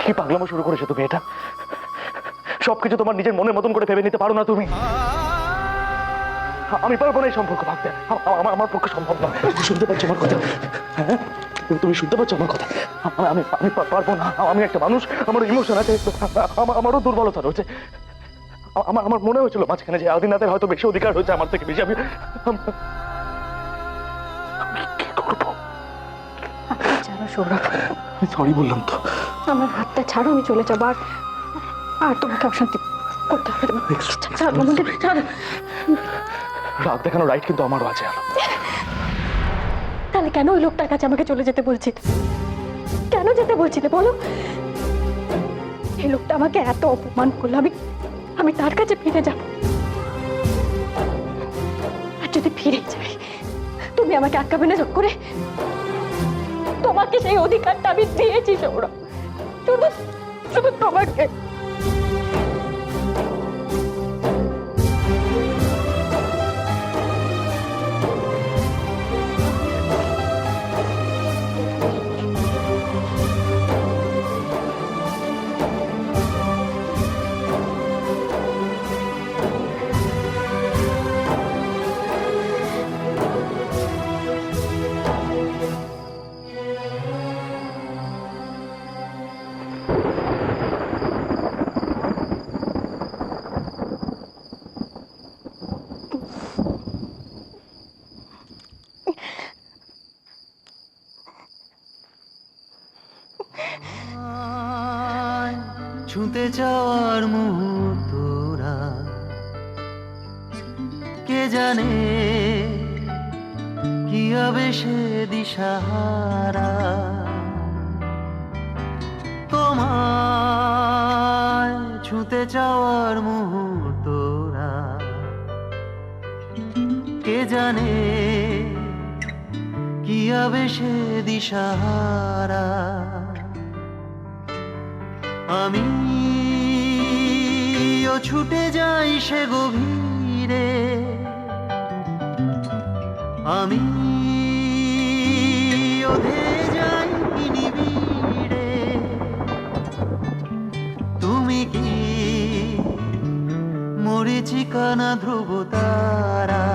কি পাগলামো শুরু করেছো তুমি? এটা সবকিছু তোমার নিজের মনের মতন করে ভেবে নিতে পারো না তুমি? আমি পারবো না এই সম্পর্ক ভাবতে। আমার পক্ষে সম্ভব না। শুনতে পাচ্ছ আমার কথা? হ্যাঁ, তুমি শুনতে পাচ্ছ আমার কথা? আমি আমি পারবো না। আমি একটা মানুষ, আমার ইমোশন আছে, আমারও দুর্বলতা রয়েছে। আমার মনে হয়েছিল মাঝখানে যে আদিনাথের হয়তো বেশি অধিকার হয়েছে আমার থেকে বেশি। আমি কি করবো? ছাড়ো সৌরভ, আমি সরি বললাম তো। আমার হাতটা ছাড়ো, আমি চলে যাবো। আর তোমাকে অশান্তি করতে হবে না। ছাড়ো আমাকে, ছাড়ো। রাগ দেখানো রাইট কিন্তু আমারও আছে। তাহলে কেন ওই লোকটার কাছে আমাকে চলে যেতে বলছিলে? কেন যেতে বলছিলে বলো? এই লোকটা আমাকে এত অপমান করলো, আমি তার কাছে ফিরে যাব। আর যদি ফিরে যাই, তুমি আমাকে আটকাবে না চট করে? তোমাকে সেই অধিকারটা আমি দিয়েছি সৌরভ, শুধু শুধু তোমাকে। ছুঁতে যাওয়ার মুহূর্তরা কে জানে কি হবে সে দিশাহারা। তোমায় ছুঁতে যাওয়ার মুহূর্তরা কে জানে কি হবে সে দিশাহারা। আমি ছুটে যাই সে গভীরে, আমি ধেয়ে যাই নিবিড়ে। তুমি কি মরীচিকানা ধ্রুব তারা?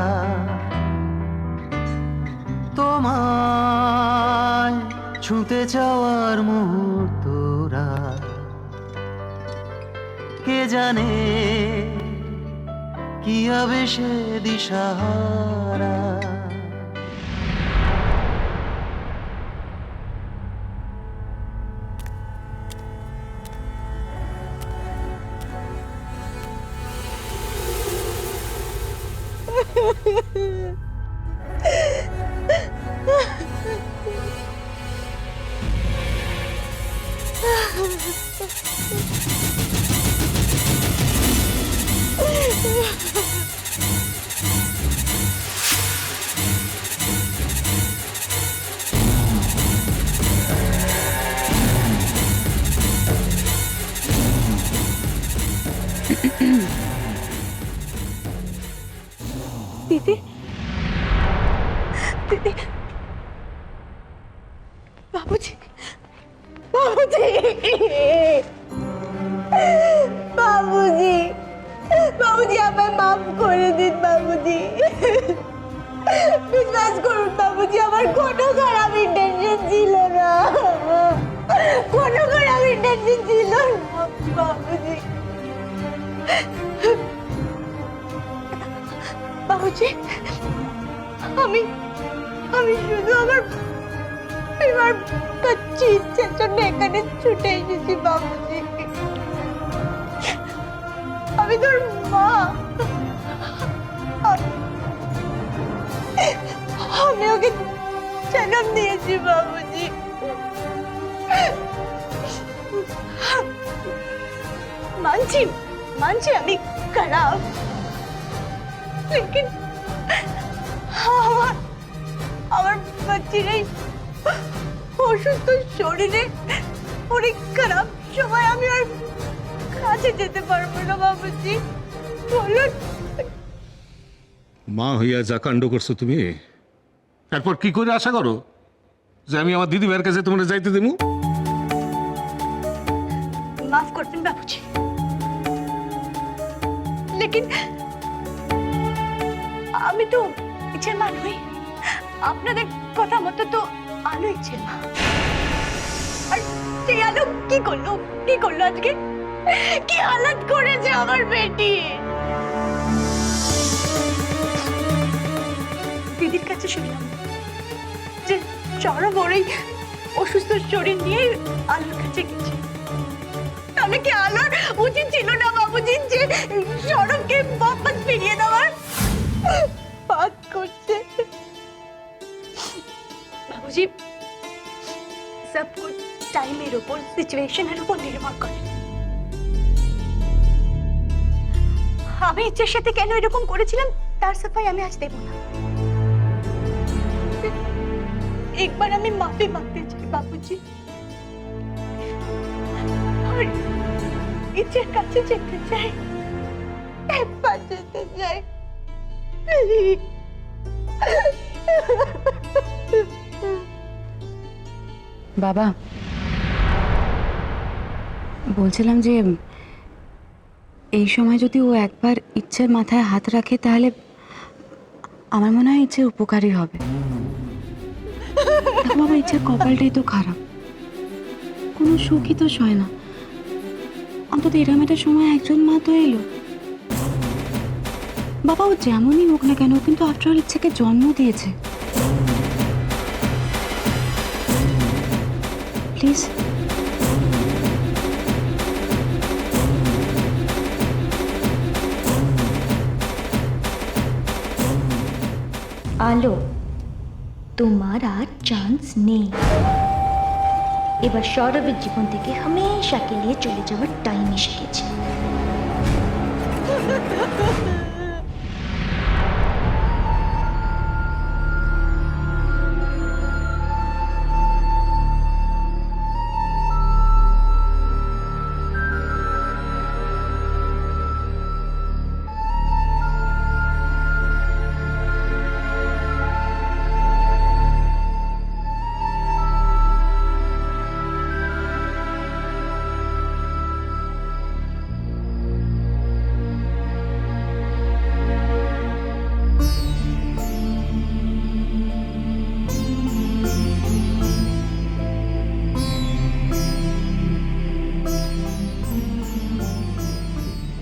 তোমায় ছুঁতে যাওয়ার মুহূর্তরা কে জানে কি হবে সে দিশাহারা। দিদি, দিদি, বাবুজি, বাবুজি, বাবুজি, বাবুজি আমায় মাফ করে দিন বাবুজি। বিশ্বাস করুন বাবুজি, আমার কোনো খারাপ ইন্টেনশন ছিল না, কোনো খারাপ ইন্টেনশন ছিল না বাবুজি। বাবুজি, আমি শুধু আমার কাছে ইচ্ছের জন্য এখানে ছুটে এসেছি বাবুজি। আমি তোর মা, আমি ওকে জন্ম দিয়েছি বাবুজি। মানছি মানছি আমি খারাপ, लेकिन আমার বাচ্চির এই অসুস্থ শরীরে অনেক খারাপ সময় আমি আর কাছে যেতে পারবো না বাবুজি, বলুন। মা হইয়া যা কাণ্ড করছো তুমি, তারপর কি করে আশা করো যে আমি আমার দিদি ভাইয়ের কাছে তোমরা যাইতে দেবো? বাবুজি, লেকিন আমি তো ইচ্ছের মা নই। আপনাদের কথা মতো তো আলো ইচ্ছের মা। আর সেই আলো কি করলো আজকে? কি হালাত করেছে আমার বেটি। দিদির কাছে শুনলাম যে সৌরভ ওর এই অসুস্থ শরীর নিয়ে আলোর কাছে গেছে। তাহলে কি আলোর উচিত ছিল না বাবুজি যে সৌরভকে বাপস ফিরিয়ে দেওয়ার? বাদ করতে বাবুজি, সব কুছ টাইমের উপর, সিচুয়েশনের উপর নির্ভর করে। আমি ইচ্ছের সাথে কেন এরকম করেছিলাম তার সাফাই আমি আজ দেব না। একবার আমি মাফি মাগতে চাই বাবুজি, আর ইচ্ছের কাছে যেতে চাই, একবার যেতে চাই। বাবা, বলছিলাম যে এই সময় যদি ও একবার ইচ্ছের মাথায় হাত রাখে তাহলে আমার মনে হয় ইচ্ছের উপকারী হবে। দেখো বাবা, ইচ্ছের কপালটাই তো খারাপ, কোনো সুখই তো সয় না। অন্তত এরম একটা সময় একজন মা তো এলো। বাবা, ও যেমনই হোক না কেন, ও কিন্তু আফটার ইচ্ছেকে জন্ম দিয়েছে। প্লিজ। আলো, তোমার আর চান্স নেই। এবার সৌরভের জীবন থেকে হামেশাকে নিয়ে চলে যাওয়ার টাইম এসে গেছে।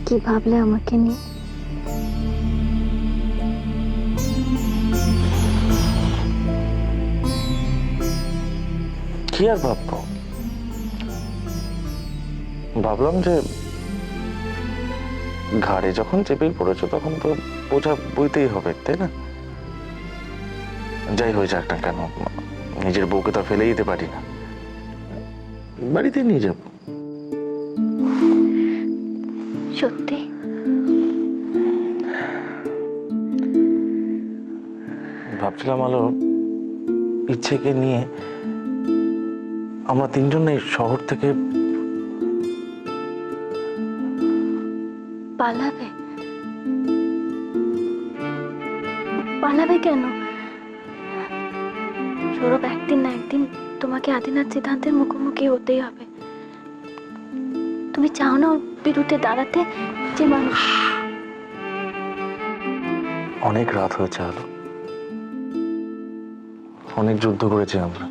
কি ভাবলে আমাকে নিয়ে? কি আর ভাববো, ভাবলাম যে ঘাড়ে যখন চেপে পড়েছো তখন তো বোঝা বইতেই হবে, তাই না? যাই হয়ে যাক না কেন, নিজের বউকে তো ফেলে দিতে পারি না, বাড়িতে নিয়ে যাবো। সত্যি? ভাবছিলাম আলো, ইচ্ছেকে নিয়ে আমরা তিনজন এই শহর থেকে পালাবে? পালাবে কেন? সৌরভ একদিন না একদিন তোমাকে আদিনাথ সিদ্ধান্তের মুখোমুখি হতেই হবে। তুমি চাও না ওর বিরুদ্ধে দাঁড়াতে? যে মানুষ অনেক রাত হয়েছে আলো, অনেক যুদ্ধ করেছি আমরা,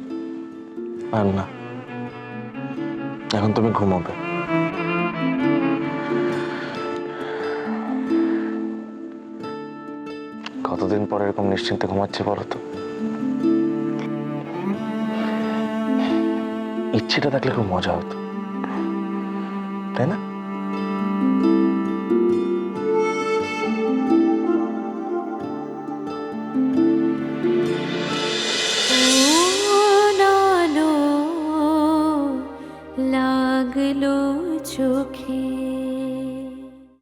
আর না, এখন তুমি ঘুমাবে। কতদিন পরে এরকম নিশ্চিন্তে ঘুমাচ্ছে বলো তো? ইচ্ছেটা থাকলে খুব মজা হতো, তাই না?